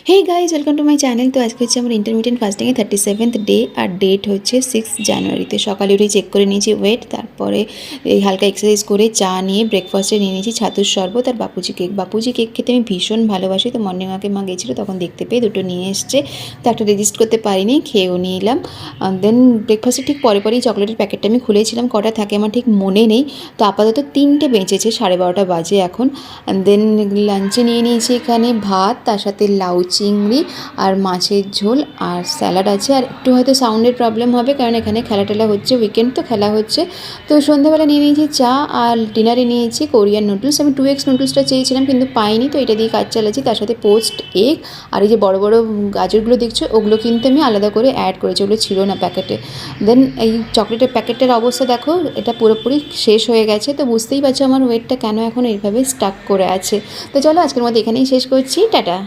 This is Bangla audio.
Hey guys welcome to my channel. तो आज के हमें इंटरमिडिएट फास्टिंग 37th डे और डेट हे 6 জানুয়ারি। तो सकाले उठे चेक कर नहीं वेट तार हल्का एक्सारसाइज कर चा नहीं ब्रेकफास्टे नहीं छातुर शरबत और बापूजी केक खेते मैं भीषण भालोबासी। तो मर्निंग वाके मा गेछिलो तखन देखते पे दुटो निये एसेछे। तो एक रेजिस्ट करते पारिनी खेয়েও নিলাম। देन ब्रेकफास्टे ठीक परे परेই चकलेटर पैकेटटा আমি খুলেছিলাম কটা থাকে আমার ঠিক মনে নেই। তো আপাতত 3টে বেঁচেছে 12:30 বাজে এখন। দেন লাঞ্চে নিয়ে নিয়েছি এখানে ভাত তার সাথে লাউ চিংড়ি আর মাছের ঝোল আর স্যালাড আছে। আর একটু হয়তো সাউন্ডের প্রবলেম হবে কারণ এখানে খেলা টেলা হচ্ছে, উইকেন্ড তো খেলা হচ্ছে। তো সন্ধ্যাবেলা নিয়ে নিয়েছি চা আর ডিনারে নিয়েছি কোরিয়ান নুডলস। আমি 2x নুডলসটা চেয়েছিলাম কিন্তু পাইনি, তো এটা দিয়ে কাজ চালাচ্ছি। তার সাথে পোস্ট এগ আর এই যে বড় বড় গাজরগুলো দেখছো ওগুলো কিন্তু আমি আলাদা করে অ্যাড করেছি, ওগুলো ছিল না প্যাকেটে। দেন এই চকলেটের প্যাকেটটার অবস্থা দেখো, এটা পুরোপুরি শেষ হয়ে গেছে। তো বুঝতেই পারছো আমার ওয়েটটা কেন এখন এইভাবে স্টাক করে আছে। তো চলো আজকের মধ্যে এখানেই শেষ করছি, টাটা।